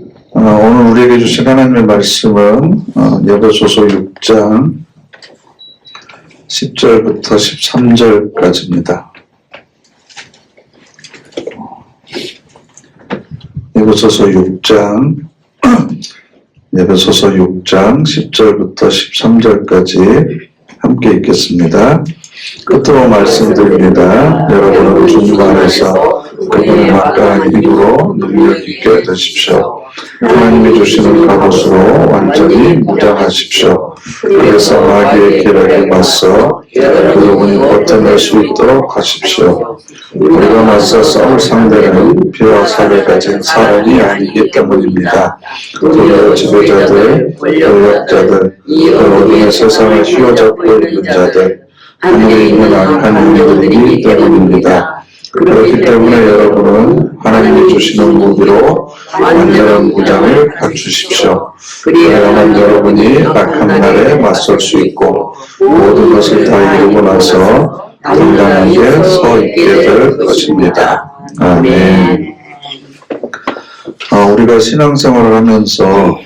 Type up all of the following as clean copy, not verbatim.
오늘 우리에게 주신 하나님의 말씀은 에베소서 6장 10절부터 13절까지입니다. 에베소서 6장 10절부터 13절까지 함께 읽겠습니다. 끝으로 말씀드립니다. 여러분은 주님 안에서 그분의 막강한 힘으로 능력 있게 되십시오. 하나님이 주시는 갑옷으로 완전히 무장하십시오. 그래서 마귀의 계략에 맞서 여러분이 버텨낼 수 있도록 하십시오. 우리가 맞서 싸울 상대는 피와 살을 가진 사람이 아니기 때문입니다. 도리어 지배자들, 권력자들, 어둠의 세상을 휘어잡고 있는 자들, 하늘에 있는 악한 영들이기 때문입니다. 그렇기 때문에 여러분은 하나님이 주시는 무기로 완전한 무장을 갖추십시오. 그래야만 여러분이 악한 날에 맞설 수 있고 모든 것을 다 이루고 나서 당당하게 서 있게 될 것입니다. 아멘. 우리가 신앙생활을 하면서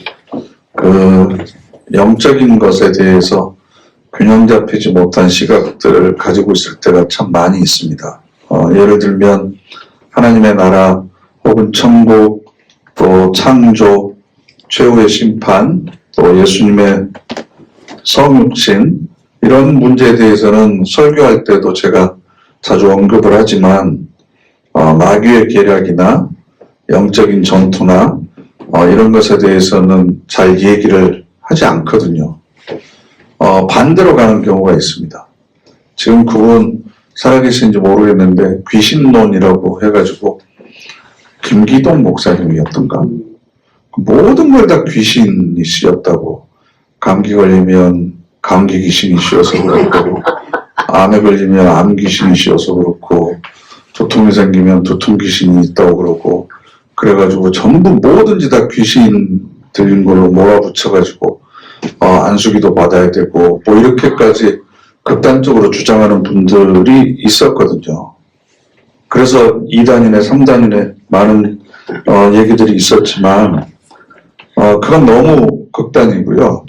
영적인 것에 대해서 균형 잡히지 못한 시각들을 가지고 있을 때가 참 많이 있습니다. 예를 들면 하나님의 나라 혹은 천국, 또 창조, 최후의 심판, 또 예수님의 성육신, 이런 문제에 대해서는 설교할 때도 제가 자주 언급을 하지만 마귀의 계략이나 영적인 전투나 이런 것에 대해서는 잘 얘기를 하지 않거든요. 반대로 가는 경우가 있습니다. 지금 그분 살아계신지 모르겠는데 귀신론이라고 해가지고 김기동 목사님이었던가 모든 걸 다 귀신이 씌었다고, 감기 걸리면 감기 귀신이 씌어서 그렇고 암에 걸리면 암 귀신이 씌어서 그렇고 두통이 생기면 두통 귀신이 있다고 그러고, 그래가지고 전부 뭐든지 다 귀신 들린 걸로 몰아붙여가지고 안수기도 받아야 되고 뭐 이렇게까지 극단적으로 주장하는 분들이 있었거든요. 그래서 2단이네 3단이네 많은 얘기들이 있었지만 그건 너무 극단이고요.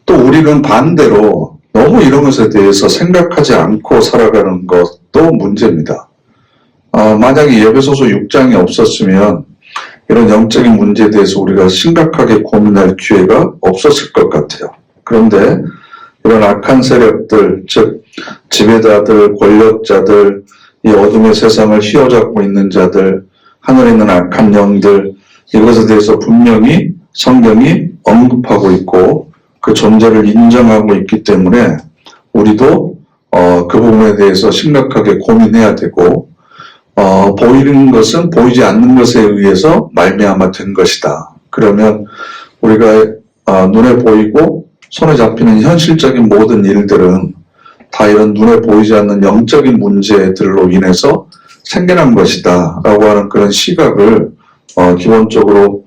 또 우리는 반대로 너무 이런 것에 대해서 생각하지 않고 살아가는 것도 문제입니다. 만약에 에베소서 6장이 없었으면 이런 영적인 문제에 대해서 우리가 심각하게 고민할 기회가 없었을 것 같아요. 그런데 이런 악한 세력들, 즉 지배자들, 권력자들, 이 어둠의 세상을 휘어잡고 있는 자들, 하늘에 있는 악한 영들, 이것에 대해서 분명히 성경이 언급하고 있고 그 존재를 인정하고 있기 때문에 우리도 그 부분에 대해서 심각하게 고민해야 되고, 보이는 것은 보이지 않는 것에 의해서 말미암아 된 것이다. 그러면 우리가 눈에 보이고 손에 잡히는 현실적인 모든 일들은 다 이런 눈에 보이지 않는 영적인 문제들로 인해서 생겨난 것이다 라고 하는 그런 시각을 기본적으로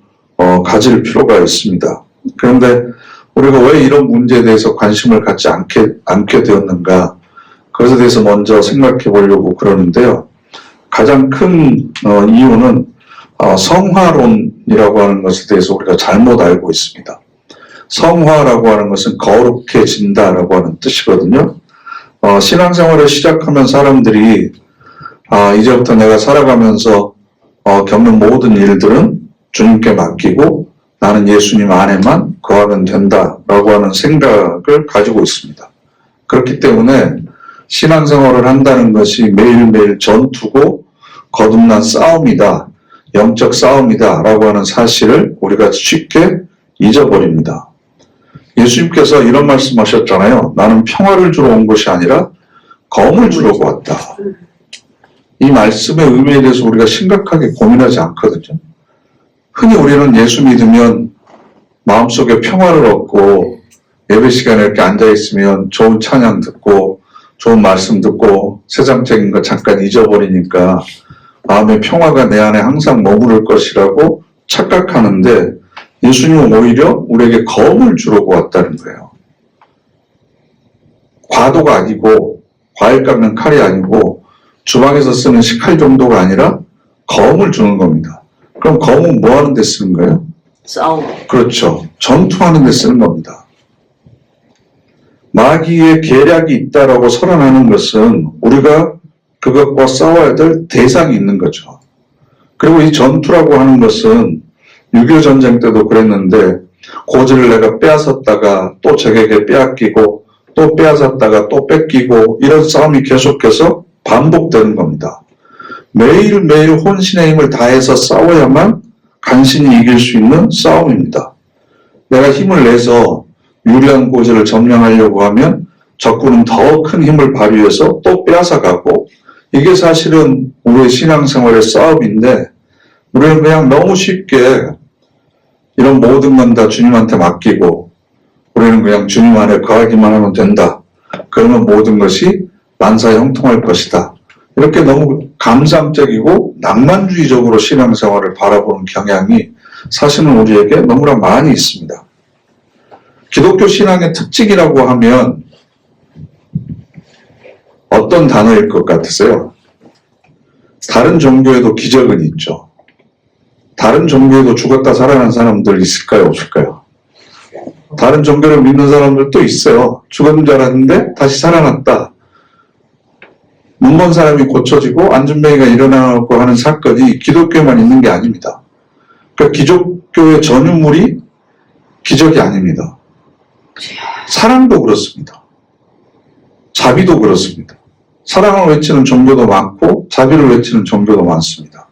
가질 필요가 있습니다. 그런데 우리가 왜 이런 문제에 대해서 관심을 갖지 않게 되었는가, 그것에 대해서 먼저 생각해 보려고 그러는데요. 가장 큰 이유는 성화론이라고 하는 것에 대해서 우리가 잘못 알고 있습니다. 성화라고 하는 것은 거룩해진다라고 하는 뜻이거든요. 신앙생활을 시작하면 사람들이 이제부터 내가 살아가면서 겪는 모든 일들은 주님께 맡기고 나는 예수님 안에만 거하면 된다라고 하는 생각을 가지고 있습니다. 그렇기 때문에 신앙생활을 한다는 것이 매일매일 전투고 거듭난 싸움이다, 영적 싸움이다 라고 하는 사실을 우리가 쉽게 잊어버립니다. 예수님께서 이런 말씀하셨잖아요. 나는 평화를 주러 온 것이 아니라 검을 주려고 왔다. 이 말씀의 의미에 대해서 우리가 심각하게 고민하지 않거든요. 흔히 우리는 예수 믿으면 마음속에 평화를 얻고 예배 시간에 이렇게 앉아있으면 좋은 찬양 듣고 좋은 말씀 듣고 세상적인 거 잠깐 잊어버리니까 마음의 평화가 내 안에 항상 머무를 것이라고 착각하는데, 예수님은 오히려 우리에게 검을 주려고 왔다는 거예요. 과도가 아니고 과일 깎는 칼이 아니고 주방에서 쓰는 식칼 정도가 아니라 검을 주는 겁니다. 그럼 검은 뭐 하는 데 쓰는 거예요? 싸움. 그렇죠. 전투하는 데 쓰는 겁니다. 마귀의 계략이 있다라고 설언하는 것은 우리가 그것과 싸워야 될 대상이 있는 거죠. 그리고 이 전투라고 하는 것은 6.25 전쟁 때도 그랬는데 고지를 내가 빼앗았다가 또 적에게 빼앗기고 또 빼앗았다가 또 뺏기고 이런 싸움이 계속해서 반복되는 겁니다. 매일매일 혼신의 힘을 다해서 싸워야만 간신히 이길 수 있는 싸움입니다. 내가 힘을 내서 유리한 고지를 점령하려고 하면 적군은 더 큰 힘을 발휘해서 또 빼앗아가고 이게 사실은 우리의 신앙생활의 싸움인데 우리는 그냥 너무 쉽게 이런 모든 건 다 주님한테 맡기고 우리는 그냥 주님 안에 거하기만 하면 된다. 그러면 모든 것이 만사형통할 것이다. 이렇게 너무 감상적이고 낭만주의적으로 신앙생활을 바라보는 경향이 사실은 우리에게 너무나 많이 있습니다. 기독교 신앙의 특징이라고 하면 어떤 단어일 것 같으세요? 다른 종교에도 기적은 있죠. 다른 종교에도 죽었다 살아난 사람들 있을까요? 없을까요? 다른 종교를 믿는 사람들도 있어요. 죽은 줄 알았는데 다시 살아났다. 눈먼 사람이 고쳐지고 안전뱅이가 일어나고 하는 사건이 기독교에만 있는 게 아닙니다. 그러니까 기독교의 전유물이 기적이 아닙니다. 사랑도 그렇습니다. 자비도 그렇습니다. 사랑을 외치는 종교도 많고 자비를 외치는 종교도 많습니다.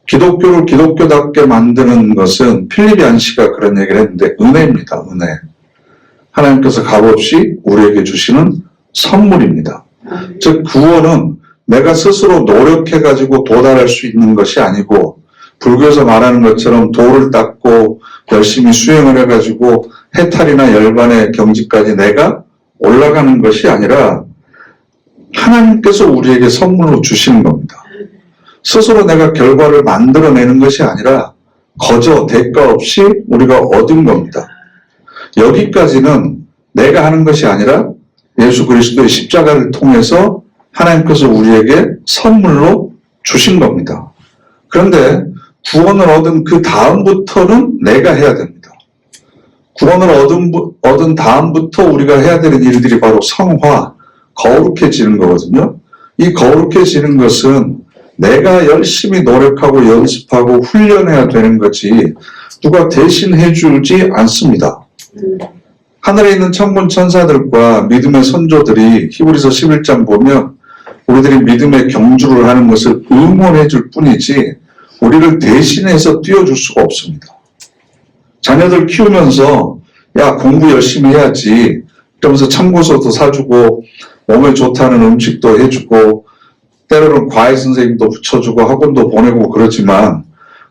기독교를 기독교답게 만드는 것은 필립 얀시가 그런 얘기를 했는데 은혜입니다. 은혜. 하나님께서 값없이 우리에게 주시는 선물입니다. 즉 구원은 내가 스스로 노력해가지고 도달할 수 있는 것이 아니고 불교에서 말하는 것처럼 도를 닦고 열심히 수행을 해가지고 해탈이나 열반의 경지까지 내가 올라가는 것이 아니라 하나님께서 우리에게 선물로 주시는 겁니다. 스스로 내가 결과를 만들어내는 것이 아니라 거저 대가 없이 우리가 얻은 겁니다. 여기까지는 내가 하는 것이 아니라 예수 그리스도의 십자가를 통해서 하나님께서 우리에게 선물로 주신 겁니다. 그런데 구원을 얻은 그 다음부터는 내가 해야 됩니다. 구원을 얻은 다음부터 우리가 해야 되는 일들이 바로 성화, 거룩해지는 거거든요. 이 거룩해지는 것은 내가 열심히 노력하고 연습하고 훈련해야 되는 거지 누가 대신 해주지 않습니다. 하늘에 있는 천군 천사들과 믿음의 선조들이 히브리서 11장 보면 우리들이 믿음의 경주를 하는 것을 응원해 줄 뿐이지 우리를 대신해서 띄워줄 수가 없습니다. 자녀들 키우면서 야 공부 열심히 해야지 그러면서 참고서도 사주고 몸에 좋다는 음식도 해주고 때로는 과외 선생님도 붙여주고 학원도 보내고 그러지만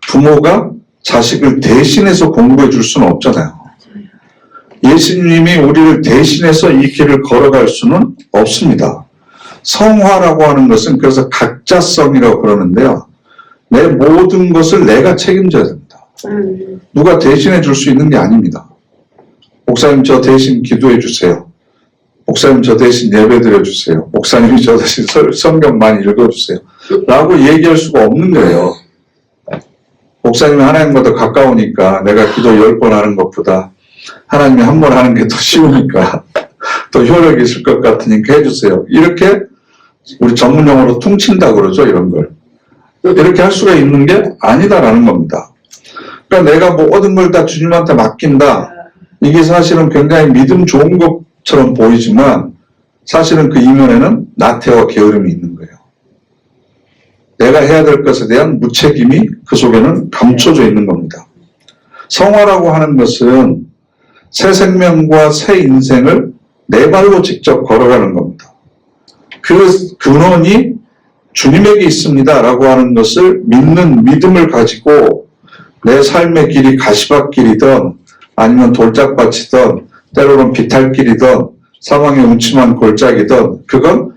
부모가 자식을 대신해서 공부해 줄 수는 없잖아요. 예수님이 우리를 대신해서 이 길을 걸어갈 수는 없습니다. 성화라고 하는 것은 그래서 각자성이라고 그러는데요. 내 모든 것을 내가 책임져야 됩니다. 누가 대신해 줄 수 있는 게 아닙니다. 목사님 저 대신 기도해 주세요. 목사님 저 대신 예배 드려주세요. 목사님이 저 대신 성경 많이 읽어주세요. 라고 얘기할 수가 없는 거예요. 목사님이 하나님보다 가까우니까 내가 기도 10번 하는 것보다 하나님이 한 번 하는 게 더 쉬우니까 더 효력이 있을 것 같으니까 해주세요. 이렇게 우리 전문용어로 퉁친다 그러죠. 이런 걸. 이렇게 할 수가 있는 게 아니다라는 겁니다. 그러니까 내가 모든 걸 다 주님한테 맡긴다. 이게 사실은 굉장히 믿음 좋은 것처럼 보이지만 사실은 그 이면에는 나태와 게으름이 있는 거예요. 내가 해야 될 것에 대한 무책임이 그 속에는 감춰져 있는 겁니다. 성화라고 하는 것은 새 생명과 새 인생을 내 발로 직접 걸어가는 겁니다. 그 근원이 주님에게 있습니다 라고 하는 것을 믿는 믿음을 가지고 내 삶의 길이 가시밭길이든 아니면 돌짝밭이든 때로는 비탈길이든 사망의 음침한 골짜기든 그건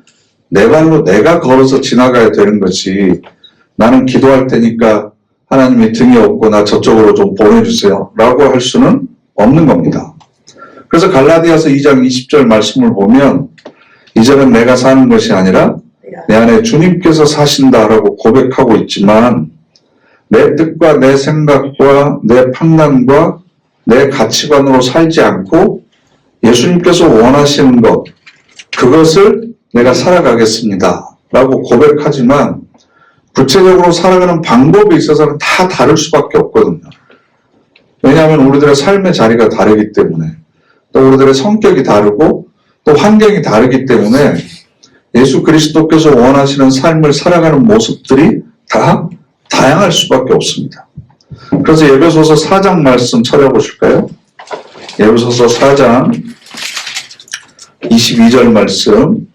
내 발로 내가 걸어서 지나가야 되는 거지 나는 기도할 테니까 하나님이 등이 없고 나 저쪽으로 좀 보내주세요 라고 할 수는 없는 겁니다. 그래서 갈라디아서 2장 20절 말씀을 보면 이제는 내가 사는 것이 아니라 내 안에 주님께서 사신다라고 고백하고 있지만 내 뜻과 내 생각과 내 판단과 내 가치관으로 살지 않고 예수님께서 원하시는 것, 그것을 내가 살아가겠습니다 라고 고백하지만 구체적으로 살아가는 방법에 있어서는 다 다를 수밖에 없거든요. 왜냐하면 우리들의 삶의 자리가 다르기 때문에, 또 우리들의 성격이 다르고 또 환경이 다르기 때문에 예수 그리스도께서 원하시는 삶을 살아가는 모습들이 다 다양할 수밖에 없습니다. 그래서 에베소서 4장 말씀 찾아보실까요? 에베소서 4장 22절 말씀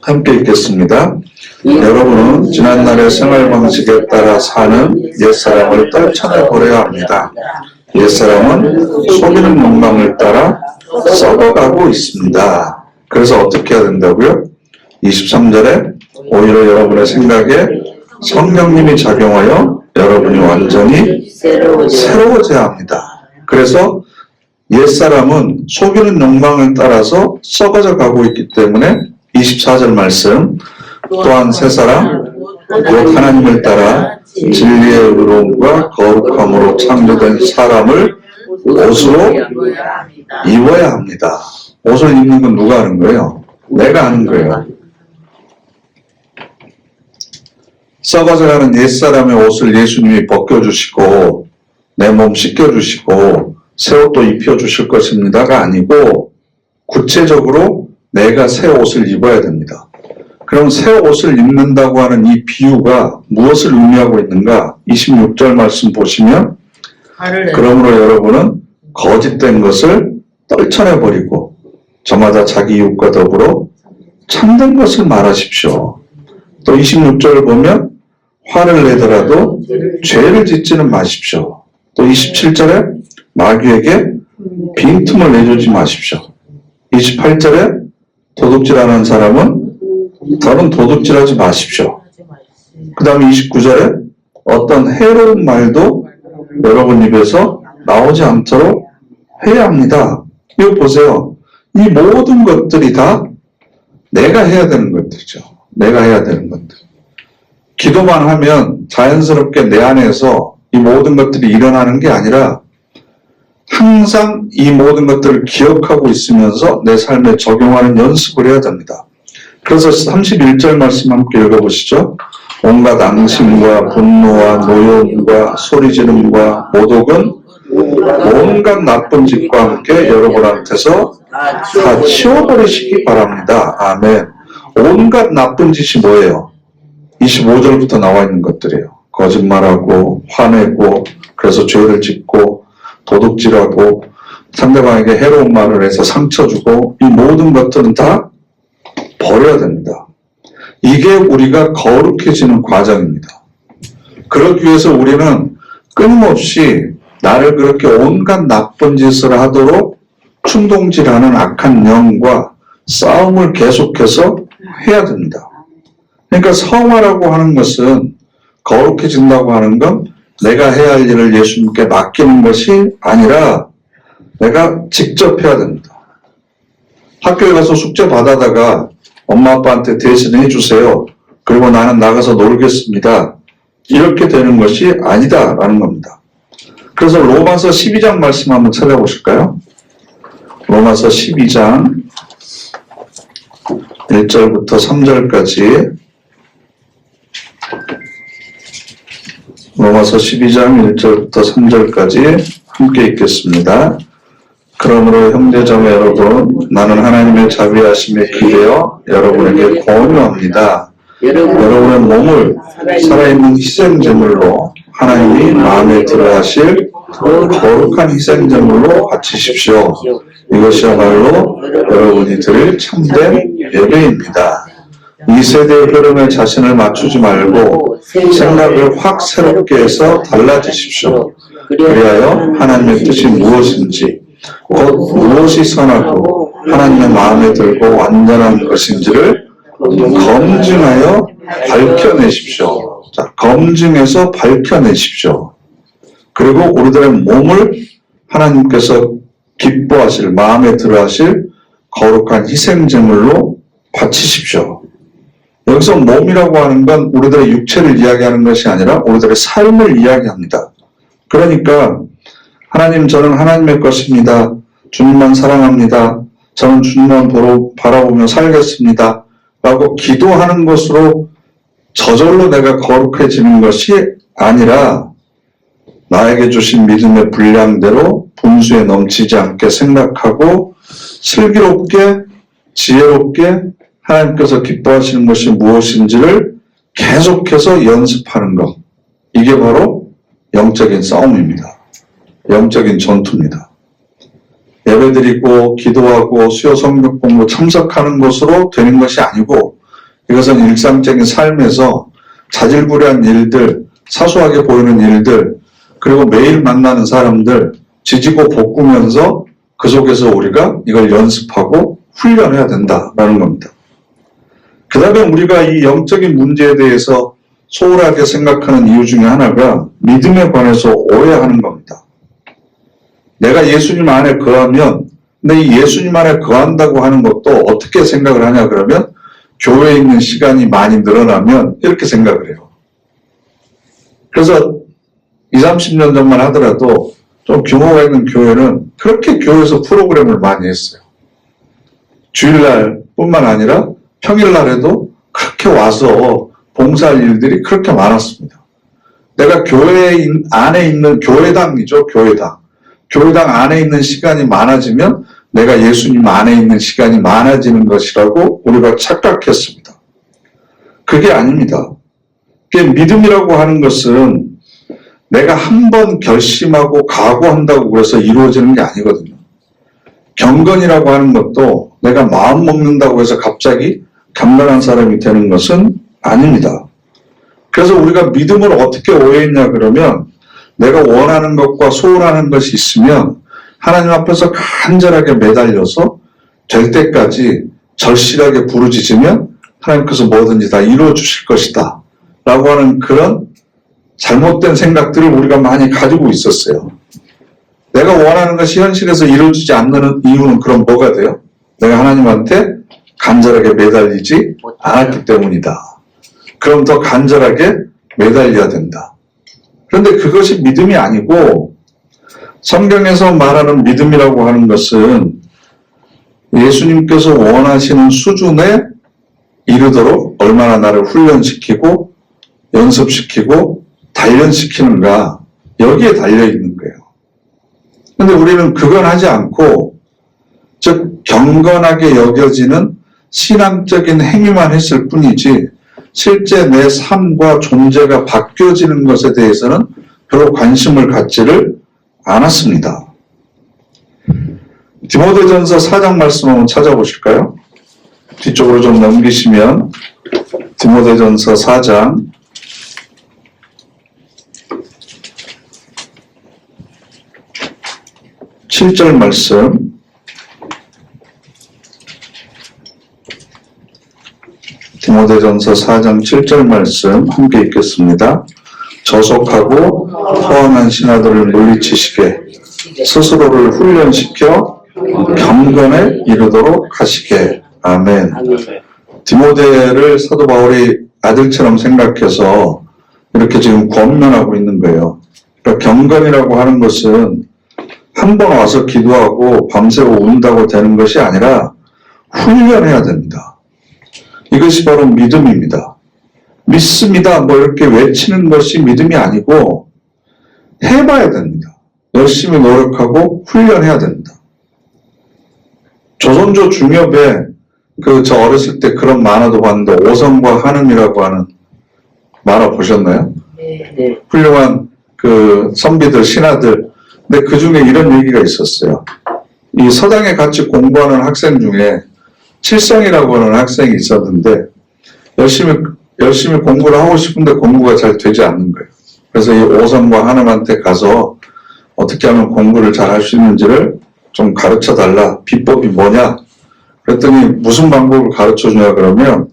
함께 읽겠습니다. 여러분은 지난날의 생활 방식에 따라 사는 옛사람을 떨쳐내버려야 합니다. 옛사람은 속이는 욕망을 따라 썩어가고 있습니다. 그래서 어떻게 해야 된다고요? 23절에 오히려 여러분의 생각에 성령님이 작용하여 여러분이 완전히 새로워져야 합니다. 그래서 옛사람은 속이는 욕망을 따라서 썩어져 가고 있기 때문에 24절 말씀, 또한 새 사람 곧 하나님을 따라 진리의 의로움과 거룩함으로 창조된 사람을 옷으로 입어야 합니다. 옷을 입는 건 누가 하는 거예요? 내가 하는 거예요. 썩어져가는 옛사람의 옷을 예수님이 벗겨주시고 내 몸 씻겨주시고 새 옷도 입혀주실 것입니다가 아니고 구체적으로 내가 새 옷을 입어야 됩니다. 그럼 새 옷을 입는다고 하는 이 비유가 무엇을 의미하고 있는가? 26절 말씀 보시면 그러므로 여러분은 거짓된 것을 떨쳐내버리고 저마다 자기 이웃과 더불어 참된 것을 말하십시오. 또 26절을 보면 화를 내더라도 죄를 짓지는 마십시오. 또 27절에 마귀에게 빈틈을 내주지 마십시오. 28절에 도둑질하는 사람은 더는 도둑질하지 마십시오. 그 다음에 29절에 어떤 해로운 말도 여러분 입에서 나오지 않도록 해야 합니다. 이거 보세요. 이 모든 것들이 다 내가 해야 되는 것들이죠. 내가 해야 되는 것들. 기도만 하면 자연스럽게 내 안에서 이 모든 것들이 일어나는 게 아니라 항상 이 모든 것들을 기억하고 있으면서 내 삶에 적용하는 연습을 해야 됩니다. 그래서 31절 말씀 함께 읽어보시죠. 온갖 앙심과 분노와 노여움과 소리지름과 모독은 온갖 나쁜 짓과 함께 여러분한테서 다 치워버리시기 바랍니다. 아멘. 온갖 나쁜 짓이 뭐예요? 25절부터 나와 있는 것들이에요. 거짓말하고 화내고 그래서 죄를 짓고 도둑질하고 상대방에게 해로운 말을 해서 상처 주고 이 모든 것들은 다 버려야 됩니다. 이게 우리가 거룩해지는 과정입니다. 그러기 위해서 우리는 끊임없이 나를 그렇게 온갖 나쁜 짓을 하도록 충동질하는 악한 영과 싸움을 계속해서 해야 됩니다. 그러니까 성화라고 하는 것은 거룩해진다고 하는 건 내가 해야 할 일을 예수님께 맡기는 것이 아니라 내가 직접 해야 됩니다. 학교에 가서 숙제 받아다가 엄마 아빠한테 대신해 주세요. 그리고 나는 나가서 놀겠습니다. 이렇게 되는 것이 아니다라는 겁니다. 그래서 로마서 12장 말씀 한번 찾아보실까요? 로마서 12장 1절부터 3절까지 로마서 12장 1절부터 3절까지 함께 읽겠습니다. 그러므로 형제자매 여러분, 나는 하나님의 자비하심에 기대어 여러분에게 권유합니다. 여러분의 몸을 살아있는 희생제물로 하나님이 마음에 들어하실 거룩한 희생제물로 바치십시오. 이것이야말로 여러분이 드릴 참된 예배입니다. 이 세대의 흐름에 자신을 맞추지 말고 생각을 확 새롭게 해서 달라지십시오. 그리하여 하나님의 뜻이 무엇인지 곧 무엇이 선하고 하나님의 마음에 들고 완전한 것인지를 검증하여 밝혀내십시오. 자, 검증해서 밝혀내십시오. 그리고 우리들의 몸을 하나님께서 기뻐하실, 마음에 들어하실 거룩한 희생제물로 바치십시오. 여기서 몸이라고 하는 건 우리들의 육체를 이야기하는 것이 아니라 우리들의 삶을 이야기합니다. 그러니까 하나님, 저는 하나님의 것입니다. 주님만 사랑합니다. 저는 주님만 바라보며 살겠습니다. 라고 기도하는 것으로 저절로 내가 거룩해지는 것이 아니라 나에게 주신 믿음의 분량대로 분수에 넘치지 않게 생각하고 슬기롭게 지혜롭게 하나님께서 기뻐하시는 것이 무엇인지를 계속해서 연습하는 것. 이게 바로 영적인 싸움입니다. 영적인 전투입니다. 예배드리고 기도하고 수요 성경 공부 참석하는 것으로 되는 것이 아니고 이것은 일상적인 삶에서 자질구레한 일들, 사소하게 보이는 일들, 그리고 매일 만나는 사람들 지지고 볶으면서 그 속에서 우리가 이걸 연습하고 훈련해야 된다라는 겁니다. 그 다음에 우리가 이 영적인 문제에 대해서 소홀하게 생각하는 이유 중에 하나가 믿음에 관해서 오해하는 겁니다. 내가 예수님 안에 거하면, 근데 이 예수님 안에 거한다고 하는 것도 어떻게 생각을 하냐 그러면 교회에 있는 시간이 많이 늘어나면 이렇게 생각을 해요. 그래서 20, 30년 전만 하더라도 좀 규모가 있는 교회는 그렇게 교회에서 프로그램을 많이 했어요. 주일날 뿐만 아니라 평일날에도 그렇게 와서 봉사할 일들이 그렇게 많았습니다. 내가 교회 안에 있는 교회당이죠, 교회당. 교회당 안에 있는 시간이 많아지면 내가 예수님 안에 있는 시간이 많아지는 것이라고 우리가 착각했습니다. 그게 아닙니다. 그게 믿음이라고 하는 것은 내가 한 번 결심하고 각오한다고 그래서 이루어지는 게 아니거든요. 경건이라고 하는 것도 내가 마음 먹는다고 해서 갑자기 경건한 사람이 되는 것은 아닙니다. 그래서 우리가 믿음을 어떻게 오해했냐 그러면 내가 원하는 것과 소원하는 것이 있으면 하나님 앞에서 간절하게 매달려서 될 때까지 절실하게 부르짖으면 하나님께서 뭐든지 다 이루어 주실 것이다 라고 하는 그런 잘못된 생각들을 우리가 많이 가지고 있었어요. 내가 원하는 것이 현실에서 이루어지지 않는 이유는 그럼 뭐가 돼요? 내가 하나님한테 간절하게 매달리지 않았기 때문이다. 그럼 더 간절하게 매달려야 된다. 그런데 그것이 믿음이 아니고 성경에서 말하는 믿음이라고 하는 것은 예수님께서 원하시는 수준에 이르도록 얼마나 나를 훈련시키고 연습시키고 단련시키는가 여기에 달려있는 거예요. 그런데 우리는 그건 하지 않고 즉 경건하게 여겨지는 신앙적인 행위만 했을 뿐이지 실제 내 삶과 존재가 바뀌어지는 것에 대해서는 별로 관심을 갖지를 않았습니다. 디모데전서 4장 말씀 한번 찾아보실까요? 뒤쪽으로 좀 넘기시면 디모데전서 4장 7절 말씀 디모데전서 4장 7절 말씀 함께 읽겠습니다. 저속하고 허황한 신하들을 물리치시게 스스로를 훈련시켜 경건에 이르도록 하시게. 아멘. 디모데를 사도 바울이 아들처럼 생각해서 이렇게 지금 권면하고 있는 거예요. 그러니까 경건이라고 하는 것은 한 번 와서 기도하고 밤새고 운다고 되는 것이 아니라 훈련해야 됩니다. 이것이 바로 믿음입니다. 믿습니다. 뭐 이렇게 외치는 것이 믿음이 아니고 해봐야 됩니다. 열심히 노력하고 훈련해야 됩니다. 조선조 중엽에 저 어렸을 때 그런 만화도 봤는데 오성과 한음이라고 하는 만화 보셨나요? 네. 훌륭한 그 선비들, 신하들. 근데 그 중에 이런 얘기가 있었어요. 이 서당에 같이 공부하는 학생 중에 칠성이라고 하는 학생이 있었는데 열심히 공부를 하고 싶은데 공부가 잘 되지 않는 거예요. 그래서 이 오성과 한음한테 가서 어떻게 하면 공부를 잘 할 수 있는지를 좀 가르쳐 달라. 비법이 뭐냐? 그랬더니 무슨 방법을 가르쳐 주냐 그러면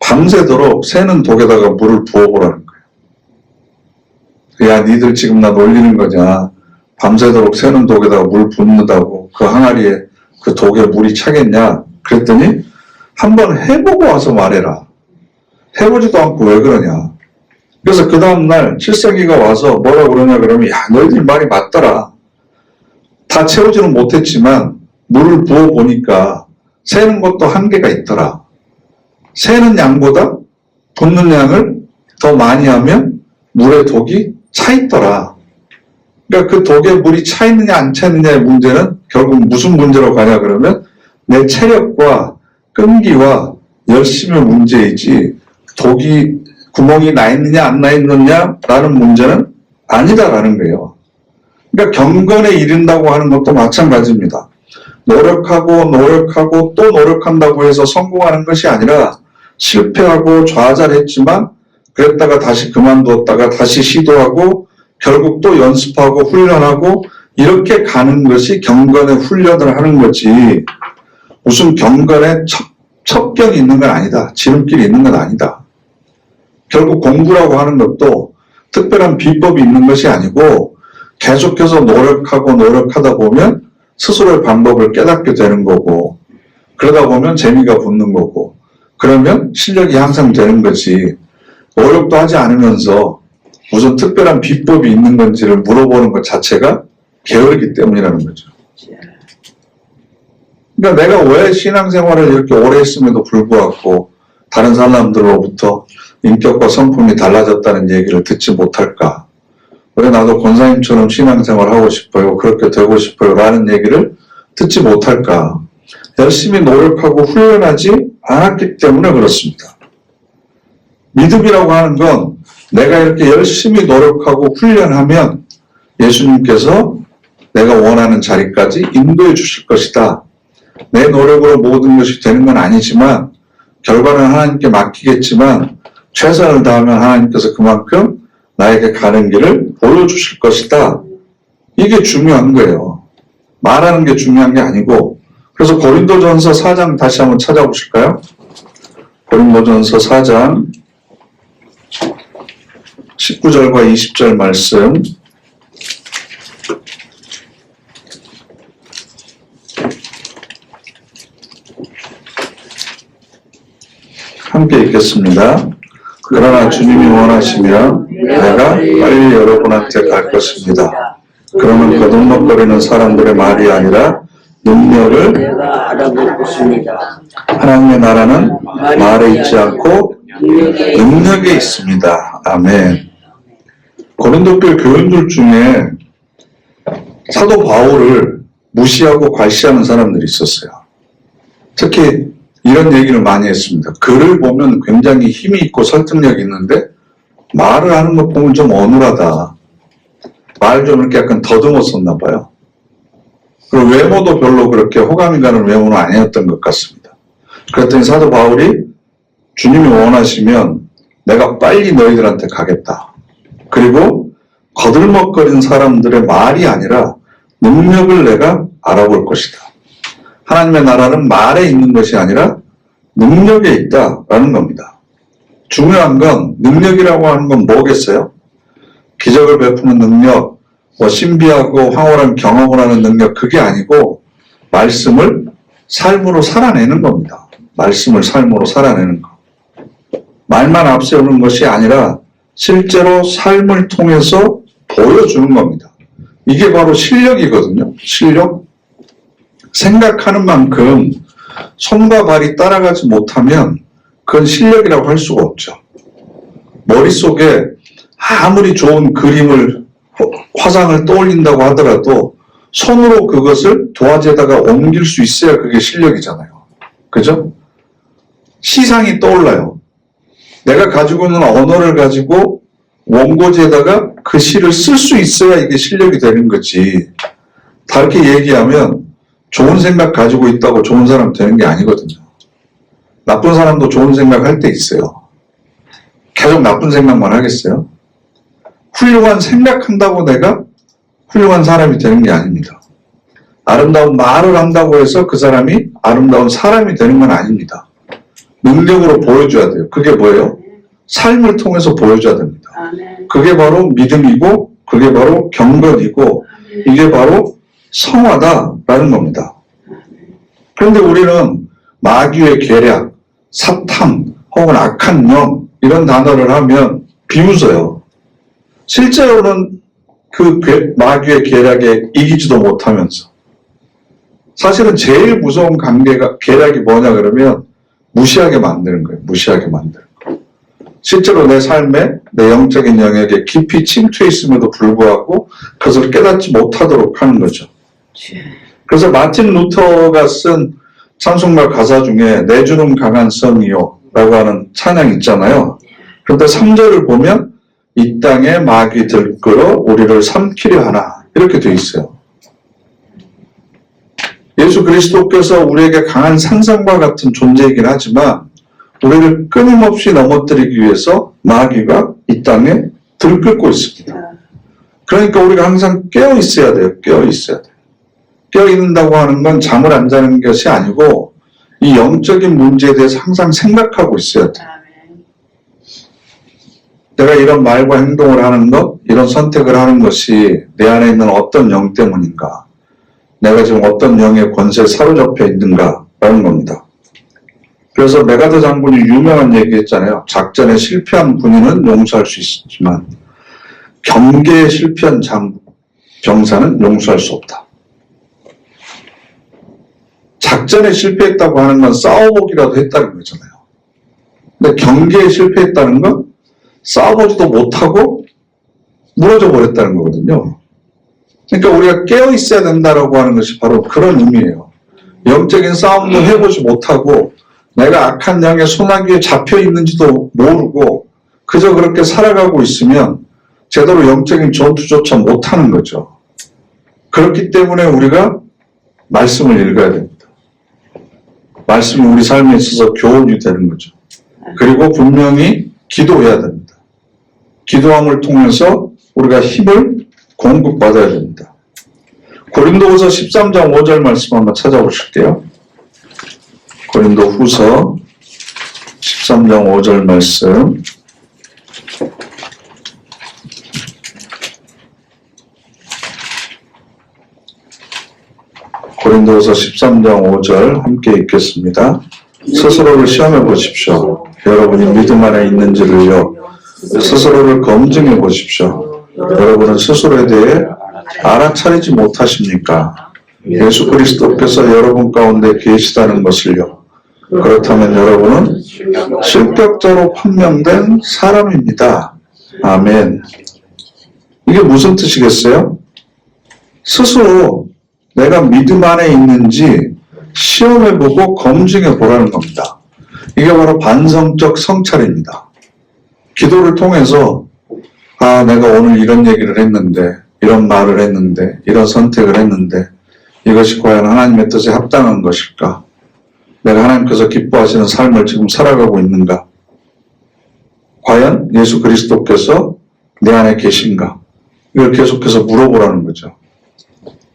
밤새도록 새는 독에다가 물을 부어보라는 거예요. 야, 니들 지금 나 놀리는 거냐? 밤새도록 새는 독에다가 물 붓는다고 그 항아리에 그 독에 물이 차겠냐? 그랬더니 한번 해보고 와서 말해라. 해보지도 않고 왜 그러냐. 그래서 그 다음날 칠성이가 와서 뭐라 그러냐 그러면 야 너희들 말이 맞더라. 다 채우지는 못했지만 물을 부어보니까 새는 것도 한계가 있더라. 새는 양보다 붓는 양을 더 많이 하면 물의 독이 차 있더라. 그러니까 그 독에 물이 차 있느냐 안 차 있느냐의 문제는 결국 무슨 문제로 가냐 그러면 내 체력과 끈기와 열심의 문제이지 독이 구멍이 나 있느냐 안 나 있느냐라는 문제는 아니다라는 거예요. 그러니까 경건에 이른다고 하는 것도 마찬가지입니다. 노력하고 또 노력한다고 해서 성공하는 것이 아니라 실패하고 좌절했지만 그랬다가 다시 그만두었다가 다시 시도하고 결국 또 연습하고 훈련하고 이렇게 가는 것이 경건의 훈련을 하는 거지 무슨 경건에 첩경이 있는 건 아니다. 지름길이 있는 건 아니다. 결국 공부라고 하는 것도 특별한 비법이 있는 것이 아니고 계속해서 노력하다 보면 스스로의 방법을 깨닫게 되는 거고 그러다 보면 재미가 붙는 거고 그러면 실력이 향상되는 거지 노력도 하지 않으면서 무슨 특별한 비법이 있는 건지를 물어보는 것 자체가 게으르기 때문이라는 거죠. 그러니까 내가 왜 신앙생활을 이렇게 오래 했음에도 불구하고 다른 사람들로부터 인격과 성품이 달라졌다는 얘기를 듣지 못할까? 왜 나도 권사님처럼 신앙생활 하고 싶어요, 그렇게 되고 싶어요 라는 얘기를 듣지 못할까? 열심히 노력하고 훈련하지 않았기 때문에 그렇습니다. 믿음이라고 하는 건 내가 이렇게 열심히 노력하고 훈련하면 예수님께서 내가 원하는 자리까지 인도해 주실 것이다. 내 노력으로 모든 것이 되는 건 아니지만 결과는 하나님께 맡기겠지만 최선을 다하면 하나님께서 그만큼 나에게 가는 길을 보여주실 것이다. 이게 중요한 거예요. 말하는 게 중요한 게 아니고 그래서 고린도전서 4장 다시 한번 찾아보실까요? 고린도전서 4장 19절과 20절 말씀 함께 읽겠습니다. 그러나 주님이 원하시면 내가 빨리 여러분한테 갈 것입니다. 그러면 거듭먹거리는 사람들의 말이 아니라 능력을 내가 알아볼 것입니다. 하나님의 나라는 말에 있지 않고 능력에 있습니다. 아멘. 고린도교회 교인들 중에 사도 바울을 무시하고 괄시하는 사람들이 있었어요. 특히 이런 얘기를 많이 했습니다. 글을 보면 굉장히 힘이 있고 설득력이 있는데 말을 하는 것 보면 좀 어눌하다. 말 좀 이렇게 약간 더듬었었나 봐요. 그리고 외모도 별로 그렇게 호감이 가는 외모는 아니었던 것 같습니다. 그랬더니 사도 바울이 주님이 원하시면 내가 빨리 너희들한테 가겠다. 그리고 거들먹거리는 사람들의 말이 아니라 능력을 내가 알아볼 것이다. 하나님의 나라는 말에 있는 것이 아니라 능력에 있다라는 겁니다. 중요한 건 능력이라고 하는 건 뭐겠어요? 기적을 베푸는 능력, 신비하고 황홀한 경험을 하는 능력 그게 아니고 말씀을 삶으로 살아내는 겁니다. 말씀을 삶으로 살아내는 것. 말만 앞세우는 것이 아니라 실제로 삶을 통해서 보여주는 겁니다. 이게 바로 실력이거든요. 실력. 생각하는 만큼 손과 발이 따라가지 못하면 그건 실력이라고 할 수가 없죠. 머릿속에 아무리 좋은 그림을, 화상을 떠올린다고 하더라도 손으로 그것을 도화지에다가 옮길 수 있어야 그게 실력이잖아요. 그죠? 시상이 떠올라요. 내가 가지고 있는 언어를 가지고 원고지에다가 그 시를 쓸 수 있어야 이게 실력이 되는 거지. 다르게 얘기하면 좋은 생각 가지고 있다고 좋은 사람 되는 게 아니거든요. 나쁜 사람도 좋은 생각 할 때 있어요. 계속 나쁜 생각만 하겠어요? 훌륭한 생각한다고 내가 훌륭한 사람이 되는 게 아닙니다. 아름다운 말을 한다고 해서 그 사람이 아름다운 사람이 되는 건 아닙니다. 능력으로 보여줘야 돼요. 그게 뭐예요? 삶을 통해서 보여줘야 됩니다. 그게 바로 믿음이고 그게 바로 경건이고 이게 바로 성화다라는 겁니다. 그런데 우리는 마귀의 계략, 사탐 혹은 악한 영 이런 단어를 하면 비웃어요. 실제로는 그 마귀의 계략에 이기지도 못하면서 사실은 제일 무서운 계략이 뭐냐 그러면 무시하게 만드는 거예요. 무시하게 만드는 거. 실제로 내 삶에 내 영적인 영역에 깊이 침투해 있음에도 불구하고 그것을 깨닫지 못하도록 하는 거죠. 그래서 마틴 루터가 쓴 찬송가 가사 중에 내주는 강한 성이요 라고 하는 찬양 있잖아요. 그런데 3절을 보면 이 땅에 마귀 들끓어 우리를 삼키려 하나 이렇게 돼 있어요. 예수 그리스도께서 우리에게 강한 산성과 같은 존재이긴 하지만 우리를 끊임없이 넘어뜨리기 위해서 마귀가 이 땅에 들끓고 있습니다. 그러니까 우리가 항상 깨어 있어야 돼요. 깨어 있어야 돼요. 깨어 있는다고 하는 건 잠을 안 자는 것이 아니고 이 영적인 문제에 대해서 항상 생각하고 있어야 돼요. 내가 이런 말과 행동을 하는 것, 이런 선택을 하는 것이 내 안에 있는 어떤 영 때문인가? 내가 지금 어떤 영의 권세에 사로잡혀 있는가? 라는 겁니다. 그래서 메가더 장군이 유명한 얘기 했잖아요. 작전에 실패한 군인은 용서할 수 있지만 경계에 실패한 병사는 용서할 수 없다. 작전에 실패했다고 하는 건 싸워보기라도 했다는 거잖아요. 근데 경계에 실패했다는 건 싸워보지도 못하고 무너져 버렸다는 거거든요. 그러니까 우리가 깨어 있어야 된다라고 하는 것이 바로 그런 의미예요. 영적인 싸움도 해보지 못하고 내가 악한 영의 소나기에 잡혀 있는지도 모르고 그저 그렇게 살아가고 있으면 제대로 영적인 전투조차 못하는 거죠. 그렇기 때문에 우리가 말씀을 읽어야 됩니다. 말씀이 우리 삶에 있어서 교훈이 되는 거죠. 그리고 분명히 기도해야 됩니다. 기도함을 통해서 우리가 힘을 공급받아야 됩니다. 고린도후서 13장 5절 말씀 한번 찾아보실게요. 고린도후서 13장 5절 말씀. 고린도후서 13장 5절 함께 읽겠습니다. 스스로를 시험해 보십시오. 여러분이 믿음 안에 있는지를요. 스스로를 검증해 보십시오. 여러분은 스스로에 대해 알아차리지 못하십니까? 예수 그리스도께서 여러분 가운데 계시다는 것을요. 그렇다면 여러분은 실격자로 판명된 사람입니다. 아멘. 이게 무슨 뜻이겠어요? 스스로 내가 믿음 안에 있는지 시험해보고 검증해보라는 겁니다. 이게 바로 반성적 성찰입니다. 기도를 통해서 내가 오늘 이런 얘기를 했는데 이런 말을 했는데 이런 선택을 했는데 이것이 과연 하나님의 뜻에 합당한 것일까? 내가 하나님께서 기뻐하시는 삶을 지금 살아가고 있는가? 과연 예수 그리스도께서 내 안에 계신가? 이걸 계속해서 물어보라는 거죠.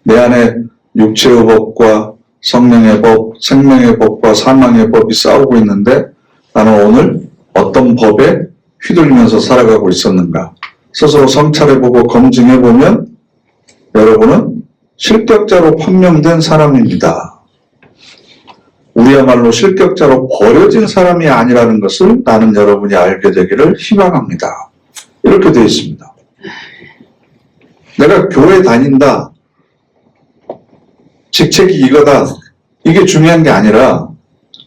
내 안에 육체의 법과 성령의 법, 생명의 법과 사망의 법이 싸우고 있는데 나는 오늘 어떤 법에 휘둘리면서 살아가고 있었는가? 스스로 성찰해보고 검증해보면 여러분은 실격자로 판명된 사람입니다. 우리야말로 실격자로 버려진 사람이 아니라는 것을 나는 여러분이 알게 되기를 희망합니다. 이렇게 되어 있습니다. 내가 교회 다닌다. 직책이 이거다. 이게 중요한 게 아니라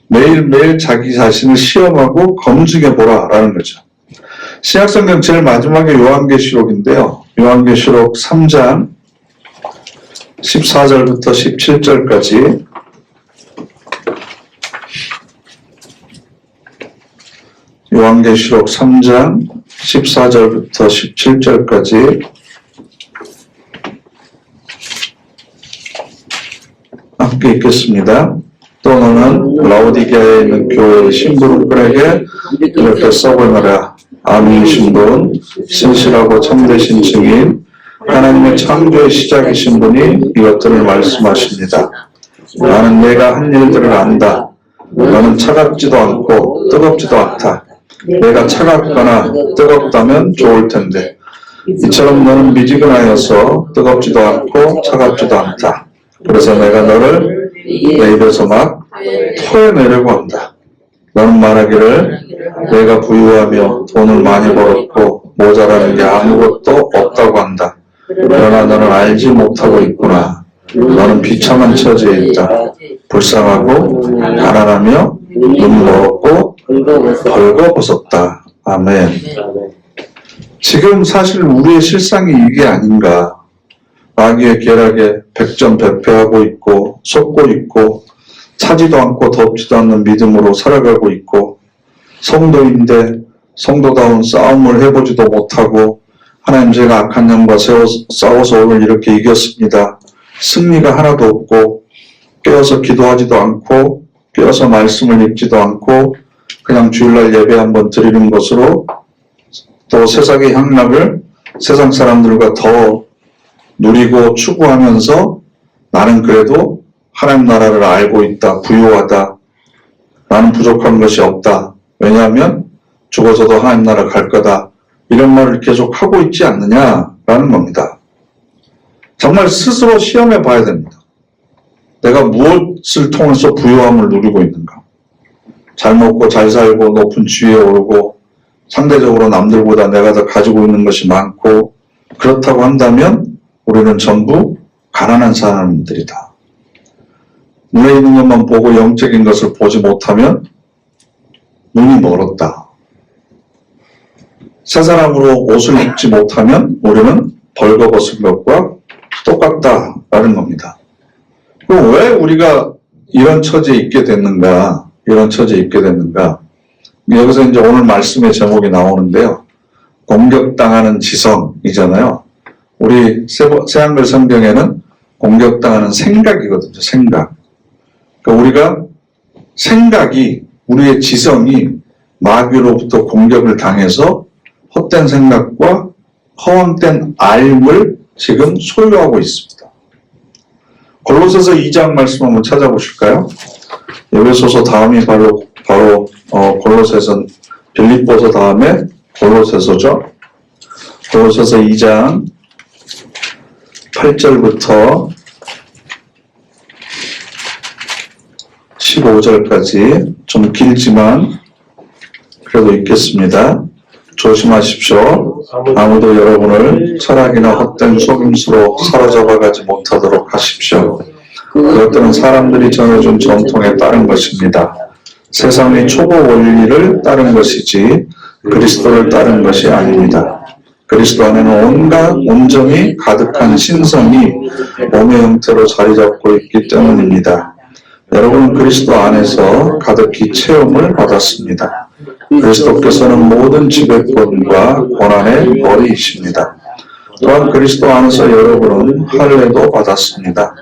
매일매일 자기 자신을 시험하고 검증해보라 라는 거죠. 신약성경 제일 마지막에 요한계시록인데요. 요한계시록 3장 14절부터 17절까지 요한계시록 3장 14절부터 17절까지 함께 읽겠습니다. 또 너는 라오디게아에 있는 교회의 신부들에게 이렇게 써보너라. 아멘이신 분, 신실하고 참되신 증인, 하나님의 창조의 시작이신 분이 이것들을 말씀하십니다. 나는 내가 한 일들을 안다. 너는 차갑지도 않고 뜨겁지도 않다. 내가 차갑거나 뜨겁다면 좋을 텐데 이처럼 너는 미지근하여서 뜨겁지도 않고 차갑지도 않다. 그래서 내가 너를 내 입에서 막 토해내려고 한다. 너는 말하기를 내가 부유하며 돈을 많이 벌었고 모자라는 게 아무것도 없다고 한다. 그러나 너는 알지 못하고 있구나. 너는 비참한 처지에 있다. 불쌍하고 가난하며 눈 멀었고 벌거벗었다. 아멘. 지금 사실 우리의 실상이 이게 아닌가. 마귀의 계략에 백전백패하고 있고 속고 있고 차지도 않고 덥지도 않는 믿음으로 살아가고 있고 성도인데 성도다운 싸움을 해보지도 못하고 하나님 제가 악한 영과 싸워서 오늘 이렇게 이겼습니다. 승리가 하나도 없고 깨어서 기도하지도 않고 깨어서 말씀을 읽지도 않고 그냥 주일날 예배 한번 드리는 것으로 또 세상의 향락을 세상 사람들과 더 누리고 추구하면서 나는 그래도 하나님 나라를 알고 있다, 부유하다, 나는 부족한 것이 없다. 왜냐하면 죽어서도 하나님 나라 갈 거다. 이런 말을 계속 하고 있지 않느냐라는 겁니다. 정말 스스로 시험해 봐야 됩니다. 내가 무엇을 통해서 부유함을 누리고 있는가? 잘 먹고 잘 살고 높은 지위에 오르고 상대적으로 남들보다 내가 더 가지고 있는 것이 많고 그렇다고 한다면 우리는 전부 가난한 사람들이다. 눈에 있는 것만 보고 영적인 것을 보지 못하면 눈이 멀었다. 새 사람으로 옷을 입지 못하면 우리는 벌거벗은 것과 똑같다라는 겁니다. 그럼 왜 우리가 이런 처지에 있게 됐는가? 이런 처지에 있게 됐는가? 여기서 이제 오늘 말씀의 제목이 나오는데요. 공격당하는 지성이잖아요. 우리 새한글 성경에는 공격당하는 생각이거든요. 생각. 그러니까 우리가 생각이 우리의 지성이 마귀로부터 공격을 당해서 헛된 생각과 허황된 알을 지금 소유하고 있습니다. 골로새서 2장 말씀 한번 찾아보실까요? 에베소서 다음이 바로 골로새서 빌립보서 다음에 골로새서죠. 골로새서 2장 8절부터 15절까지 좀 길지만 그래도 읽겠습니다. 조심하십시오. 아무도 여러분을 철학이나 헛된 속임수로 사로잡아가지 못하도록 하십시오. 그것들은 사람들이 전해준 전통에 따른 것입니다. 세상의 초보 원리를 따른 것이지 그리스도를 따른 것이 아닙니다. 그리스도 안에는 온갖 온정이 가득한 신성이 몸의 형태로 자리 잡고 있기 때문입니다. 여러분은 그리스도 안에서 가득히 체험을 받았습니다. 그리스도께서는 모든 지배권과 권한의 머리이십니다. 또한 그리스도 안에서 여러분은 할례도 받았습니다.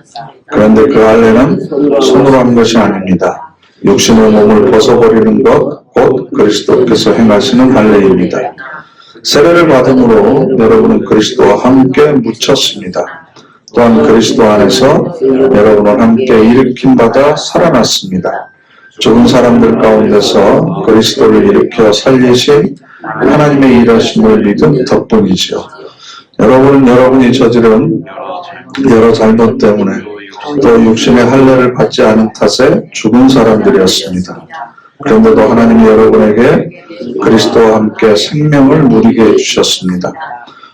그런데 그 할례는 손으로 한 것이 아닙니다. 육신의 몸을 벗어버리는 것, 곧 그리스도께서 행하시는 할례입니다. 세례를 받음으로 여러분은 그리스도와 함께 묻혔습니다. 또한 그리스도 안에서 여러분은 함께 일으킴받아 살아났습니다. 죽은 사람들 가운데서 그리스도를 일으켜 살리신 하나님의 일하심을 믿은 덕분이지요. 여러분은 여러분이 저지른 여러 잘못 때문에 또 육신의 할례를 받지 않은 탓에 죽은 사람들이었습니다. 그런데도 하나님이 여러분에게 그리스도와 함께 생명을 누리게 해주셨습니다.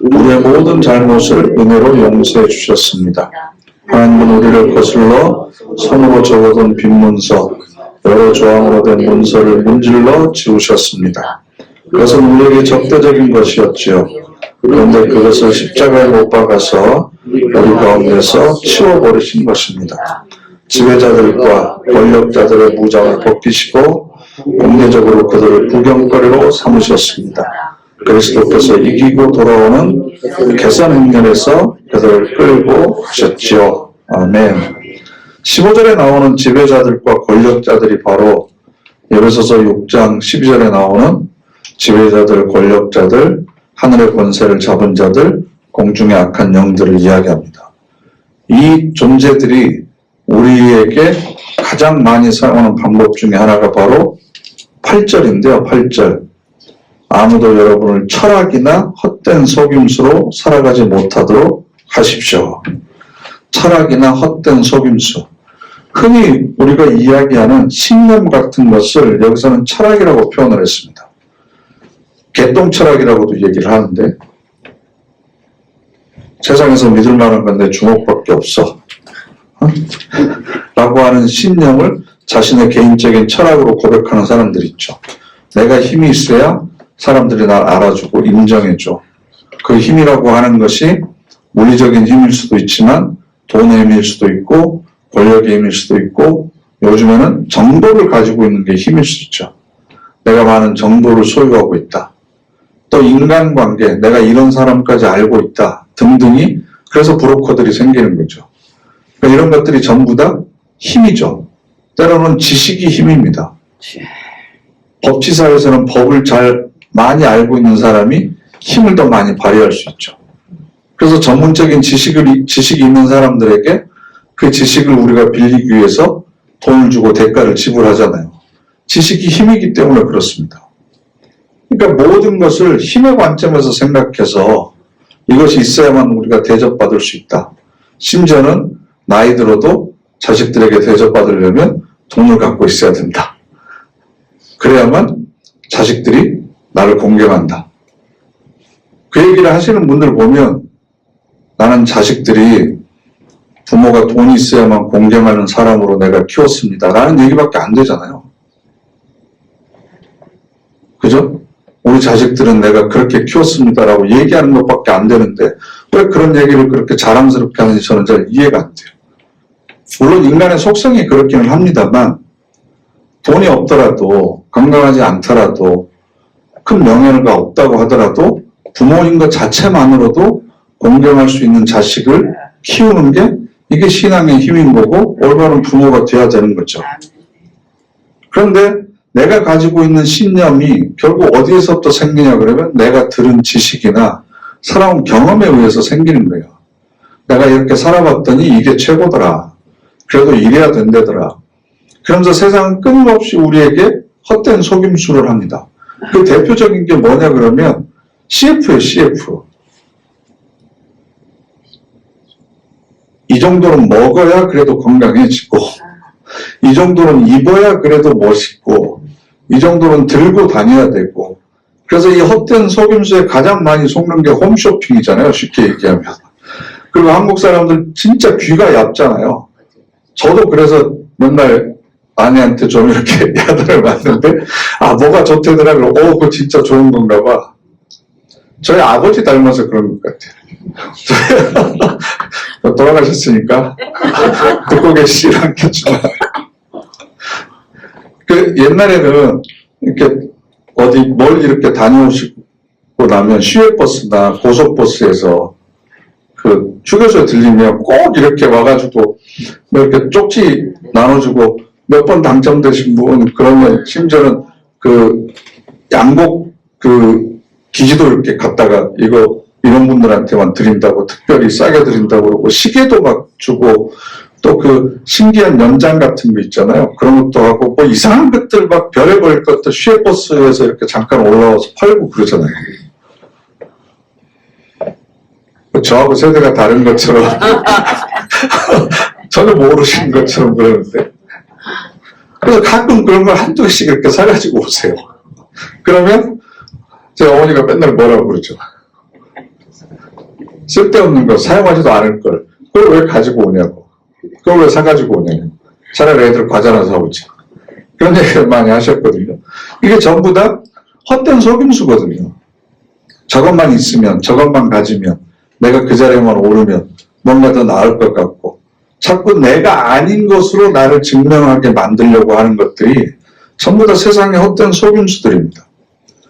우리의 모든 잘못을 은혜로 용서해 주셨습니다. 하나님은 우리를 거슬러 손으로 적어둔 빈문서, 여러 조항으로 된 문서를 문질러 지우셨습니다. 그것은 우리에게 적대적인 것이었지요. 그런데 그것을 십자가에 못 박아서 우리 가운데서 치워버리신 것입니다. 지배자들과 권력자들의 무장을 벗기시고 공개적으로 그들을 구경거리로 삼으셨습니다. 그리스도께서 이기고 돌아오는 개선 행렬에서 그들을 끌고 오셨지요. 아멘. 15절에 나오는 지배자들과 권력자들이 바로 에베소서 6장 12절에 나오는 지배자들, 권력자들, 하늘의 권세를 잡은 자들, 공중의 악한 영들을 이야기합니다. 이 존재들이 우리에게 가장 많이 사용하는 방법 중에 하나가 바로 8절인데요. 8절. 아무도 여러분을 철학이나 헛된 속임수로 살아가지 못하도록 하십시오. 철학이나 헛된 속임수. 흔히 우리가 이야기하는 신념 같은 것을 여기서는 철학이라고 표현을 했습니다. 개똥철학이라고도 얘기를 하는데, 세상에서 믿을 만한 건 내 주먹밖에 없어. 라고 하는 신념을 자신의 개인적인 철학으로 고백하는 사람들이 있죠. 내가 힘이 있어야 사람들이 날 알아주고 인정해줘. 그 힘이라고 하는 것이 물리적인 힘일 수도 있지만 돈의 힘일 수도 있고 권력의 힘일 수도 있고 요즘에는 정보를 가지고 있는 게 힘일 수 있죠. 내가 많은 정보를 소유하고 있다. 또 인간관계, 내가 이런 사람까지 알고 있다 등등이 그래서 브로커들이 생기는 거죠. 그러니까 이런 것들이 전부 다 힘이죠. 때로는 지식이 힘입니다. 법치사에서는 법을 잘 많이 알고 있는 사람이 힘을 더 많이 발휘할 수 있죠. 그래서 전문적인 지식이 있는 사람들에게 그 지식을 우리가 빌리기 위해서 돈을 주고 대가를 지불하잖아요. 지식이 힘이기 때문에 그렇습니다. 그러니까 모든 것을 힘의 관점에서 생각해서 이것이 있어야만 우리가 대접받을 수 있다. 심지어는 나이 들어도 자식들에게 대접받으려면 돈을 갖고 있어야 된다. 그래야만 자식들이 나를 공경한다. 그 얘기를 하시는 분들 보면 나는 자식들이 부모가 돈이 있어야만 공경하는 사람으로 내가 키웠습니다. 라는 얘기밖에 안 되잖아요. 그죠? 우리 자식들은 내가 그렇게 키웠습니다라고 얘기하는 것밖에 안 되는데 왜 그런 얘기를 그렇게 자랑스럽게 하는지 저는 잘 이해가 안 돼요. 물론 인간의 속성이 그렇기는 합니다만 돈이 없더라도 건강하지 않더라도 큰 명예가 없다고 하더라도 부모인 것 자체만으로도 공경할 수 있는 자식을 키우는 게 이게 신앙의 힘인 거고 올바른 부모가 돼야 되는 거죠. 그런데 내가 가지고 있는 신념이 결국 어디에서부터 생기냐 그러면 내가 들은 지식이나 살아온 경험에 의해서 생기는 거예요. 내가 이렇게 살아봤더니 이게 최고더라. 그래도 이래야 된다더라. 그러면서 세상은 끊임없이 우리에게 헛된 속임수를 합니다. 그 대표적인 게 뭐냐 그러면 CF예요, CF. 이 정도는 먹어야 그래도 건강해지고 이 정도는 입어야 그래도 멋있고 이 정도는 들고 다녀야 되고 그래서 이 헛된 속임수에 가장 많이 속는 게 홈쇼핑이잖아요. 쉽게 얘기하면. 그리고 한국 사람들 진짜 귀가 얇잖아요. 저도 그래서 맨날 아내한테 좀 이렇게 야단을 맞는데 뭐가 좋대더라 그러고 그거 진짜 좋은 건가 봐. 저희 아버지 닮아서 그런 것 같아요. 돌아가셨으니까 듣고 계시지 않겠지만 그 옛날에는 이렇게 어디 뭘 이렇게 다녀오시고 나면 시외버스나 고속버스에서 그 휴게소에 들리면 꼭 이렇게 와가지고 뭐 이렇게 쪽지 나눠주고 몇 번 당첨되신 분 그러면 심지어는 그 양복 그 기지도 이렇게 갖다가 이거 이런 분들한테만 드린다고 특별히 싸게 드린다고 그러고 시계도 막 주고 또 그 신기한 연장 같은 거 있잖아요. 그런 것도 하고 뭐 이상한 것들 막 별의별 것들 시외버스에서 이렇게 잠깐 올라와서 팔고 그러잖아요. 저하고 세대가 다른 것처럼 전혀 모르시는 것처럼 그러는데 그래서 가끔 그런 걸 한두 개씩 이렇게 사가지고 오세요. 그러면 제 어머니가 맨날 뭐라고 그러죠. 쓸데없는 거 사용하지도 않을 걸 그걸 왜 가지고 오냐고 그걸 왜 사가지고 오냐고 차라리 애들 과자나 사오지 그런 얘기를 많이 하셨거든요. 이게 전부 다 헛된 속임수거든요. 저것만 있으면 저것만 가지면 내가 그 자리에만 오르면 뭔가 더 나을 것 같고 자꾸 내가 아닌 것으로 나를 증명하게 만들려고 하는 것들이 전부 다 세상의 헛된 속임수들입니다.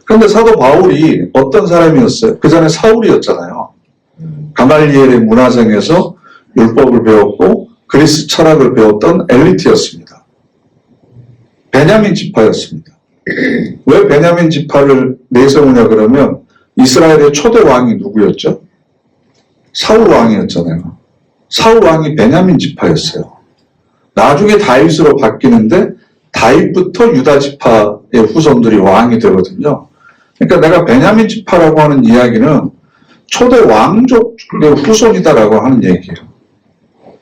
그런데 사도 바울이 어떤 사람이었어요? 그 전에 사울이었잖아요. 가말리엘의 문화생에서 율법을 배웠고 그리스 철학을 배웠던 엘리트였습니다. 베냐민 지파였습니다. 왜 베냐민 지파를 내세우냐 그러면 이스라엘의 초대 왕이 누구였죠? 사울 왕이었잖아요. 사울 왕이 베냐민 지파였어요. 나중에 다윗으로 바뀌는데 다윗부터 유다 지파의 후손들이 왕이 되거든요. 그러니까 내가 베냐민 지파라고 하는 이야기는 초대 왕족의 후손이다라고 하는 얘기예요.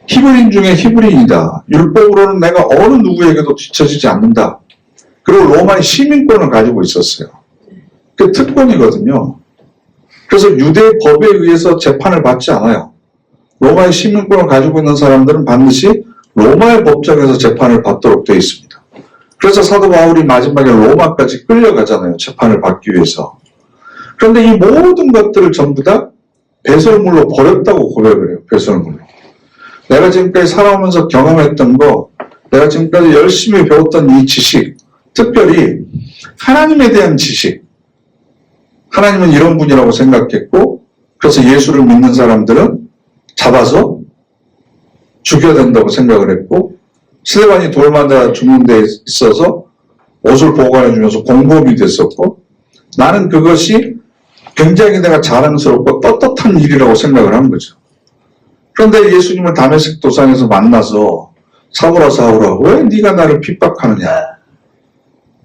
히브리인 중에 히브리인이다. 율법으로는 내가 어느 누구에게도 뒤처지지 않는다. 그리고 로마의 시민권을 가지고 있었어요. 그 특권이거든요. 그래서 유대 법에 의해서 재판을 받지 않아요. 로마의 시민권을 가지고 있는 사람들은 반드시 로마의 법정에서 재판을 받도록 되어 있습니다. 그래서 사도 바울이 마지막에 로마까지 끌려가잖아요. 재판을 받기 위해서. 그런데 이 모든 것들을 전부 다 배설물로 버렸다고 고백을 해요. 배설물로. 내가 지금까지 살아오면서 경험했던 거, 내가 지금까지 열심히 배웠던 이 지식, 특별히 하나님에 대한 지식, 하나님은 이런 분이라고 생각했고, 그래서 예수를 믿는 사람들은 잡아서 죽여야 된다고 생각을 했고, 스데반이 돌 맞아 죽는 데 있어서 옷을 보관해주면서 공범이 됐었고, 나는 그것이 굉장히 내가 자랑스럽고 떳떳한 일이라고 생각을 한 거죠. 그런데 예수님을 다메섹 도상에서 만나서 사울아 사울아 왜 네가 나를 핍박하느냐?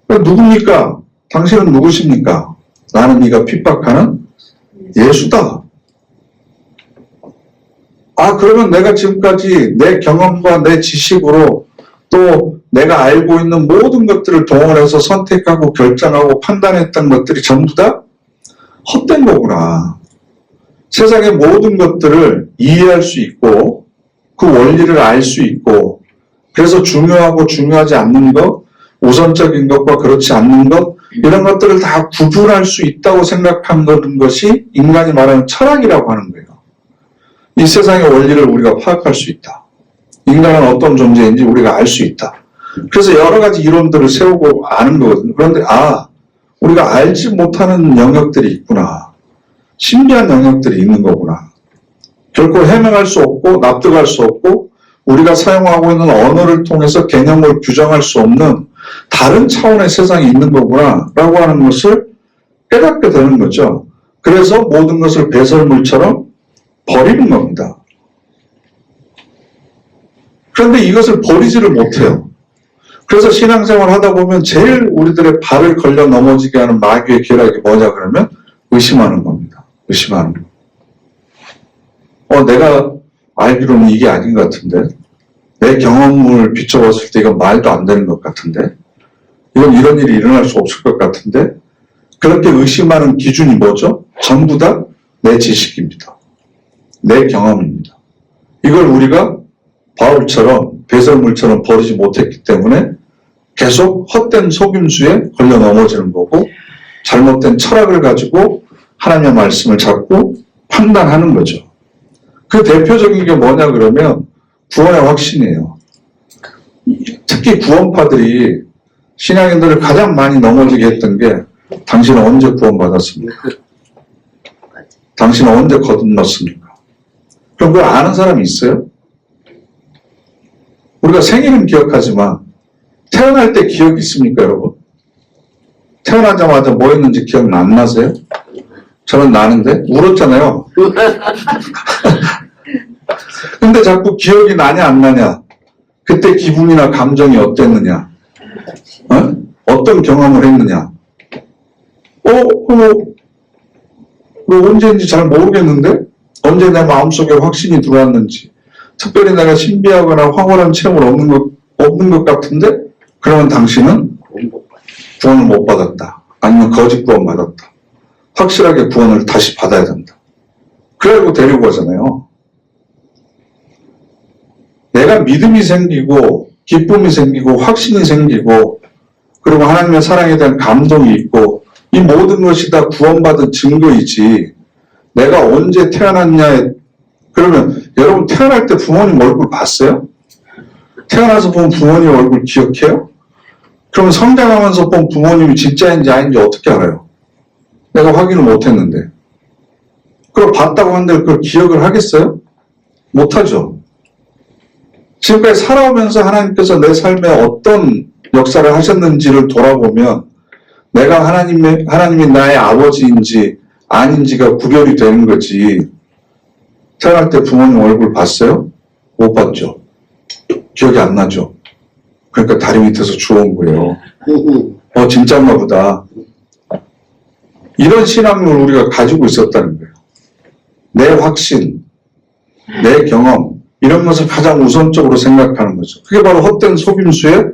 누굽니까? 당신은 누구십니까? 나는 네가 핍박하는 예수다. 아, 그러면 내가 지금까지 내 경험과 내 지식으로 또 내가 알고 있는 모든 것들을 동원해서 선택하고 결정하고 판단했던 것들이 전부 다 헛된 거구나. 세상의 모든 것들을 이해할 수 있고 그 원리를 알 수 있고 그래서 중요하고 중요하지 않는 것, 우선적인 것과 그렇지 않는 것 이런 것들을 다 구분할 수 있다고 생각한 것이 인간이 말하는 철학이라고 하는 거예요. 이 세상의 원리를 우리가 파악할 수 있다. 인간은 어떤 존재인지 우리가 알 수 있다. 그래서 여러 가지 이론들을 세우고 아는 거거든요. 그런데 우리가 알지 못하는 영역들이 있구나. 신비한 영역들이 있는 거구나. 결코 해명할 수 없고 납득할 수 없고 우리가 사용하고 있는 언어를 통해서 개념을 규정할 수 없는 다른 차원의 세상이 있는 거구나 라고 하는 것을 깨닫게 되는 거죠. 그래서 모든 것을 배설물처럼 버리는 겁니다. 그런데 이것을 버리지를 못해요. 그래서 신앙생활 하다 보면 제일 우리들의 발을 걸려 넘어지게 하는 마귀의 계략이 뭐냐 그러면 의심하는 겁니다. 의심하는 거. 내가 알기로는 이게 아닌 것 같은데 내 경험을 비춰봤을 때 이건 말도 안 되는 것 같은데 이건 이런 일이 일어날 수 없을 것 같은데 그렇게 의심하는 기준이 뭐죠? 전부 다 내 지식입니다. 내 경험입니다. 이걸 우리가 바울처럼 배설물처럼 버리지 못했기 때문에 계속 헛된 속임수에 걸려 넘어지는 거고 잘못된 철학을 가지고 하나님의 말씀을 잡고 판단하는 거죠. 그 대표적인 게 뭐냐 그러면 구원의 확신이에요. 특히 구원파들이 신앙인들을 가장 많이 넘어지게 했던 게 당신은 언제 구원받았습니까? 당신은 언제 거듭났습니까? 그럼 그걸 아는 사람이 있어요? 우리가 생일은 기억하지만 태어날 때 기억이 있습니까, 여러분? 태어나자마자 뭐 했는지 기억 안 나세요? 저는 나는데 울었잖아요. 근데 자꾸 기억이 나냐 안 나냐? 그때 기분이나 감정이 어땠느냐? 어떤 경험을 했느냐? 언제인지 잘 모르겠는데 언제 내 마음속에 확신이 들어왔는지 특별히 내가 신비하거나 황홀한 체험을 없는 것 같은데 그러면 당신은 구원을 못 받았다. 아니면 거짓 구원 받았다. 확실하게 구원을 다시 받아야 된다. 그래고 데리고 가잖아요. 내가 믿음이 생기고 기쁨이 생기고 확신이 생기고 그리고 하나님의 사랑에 대한 감동이 있고 이 모든 것이 다 구원받은 증거이지 내가 언제 태어났냐에 그러면 여러분 태어날 때 부모님 얼굴 봤어요? 태어나서 본 부모님 얼굴 기억해요? 그러면 성장하면서 본 부모님이 진짜인지 아닌지 어떻게 알아요? 내가 확인을 못했는데 그걸 봤다고 하는데 그걸 기억을 하겠어요? 못하죠. 지금까지 살아오면서 하나님께서 내 삶에 어떤 역사를 하셨는지를 돌아보면 내가 하나님이 나의 아버지인지 아닌지가 구별이 되는 거지. 태어날 때 부모님 얼굴 봤어요? 못 봤죠. 기억이 안 나죠. 그러니까 다리 밑에서 주워온 거예요. 진짜인가 보다. 이런 신앙을 우리가 가지고 있었다는 거예요. 내 확신, 내 경험 이런 것을 가장 우선적으로 생각하는 거죠. 그게 바로 헛된 속임수에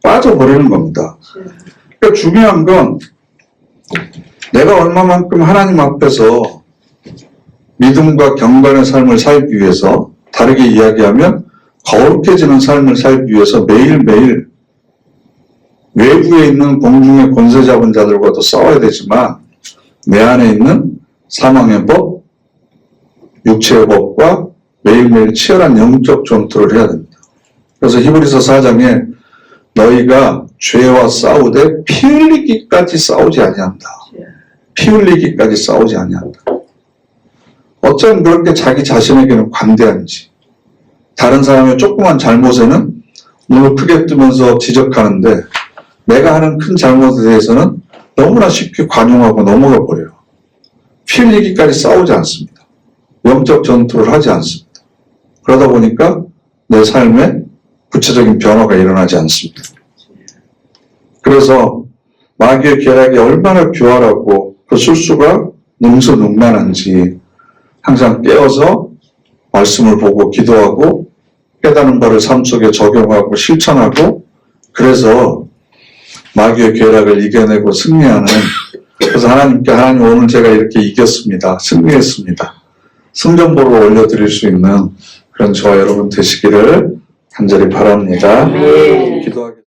빠져버리는 겁니다. 그러니까 중요한 건 내가 얼마만큼 하나님 앞에서 믿음과 경건의 삶을 살기 위해서, 다르게 이야기하면 거룩해지는 삶을 살기 위해서 매일매일 외부에 있는 공중의 권세 잡은 자들과도 싸워야 되지만 내 안에 있는 사망의 법, 육체의 법과 매일매일 치열한 영적 전투를 해야 됩니다. 그래서 히브리서 4장에 너희가 죄와 싸우되 피 흘리기까지 싸우지 아니한다. 피 흘리기까지 싸우지 아니한다. 어쩜 그렇게 자기 자신에게는 관대한지. 다른 사람의 조그만 잘못에는 눈을 크게 뜨면서 지적하는데 내가 하는 큰 잘못에 대해서는 너무나 쉽게 관용하고 넘어가 버려요. 피 흘리기까지 싸우지 않습니다. 영적 전투를 하지 않습니다. 그러다 보니까 내 삶에 구체적인 변화가 일어나지 않습니다. 그래서 마귀의 계략이 얼마나 교활하고 그 술수가 능수능란한지 항상 깨어서 말씀을 보고 기도하고 깨닫는 바를 삶 속에 적용하고 실천하고, 그래서 마귀의 계략을 이겨내고 승리하는, 그래서 하나님께 하나님 오늘 제가 이렇게 이겼습니다. 승리했습니다. 승전보를 올려드릴 수 있는 그런 저와 여러분 되시기를 간절히 바랍니다. 네. 기도하겠습니다.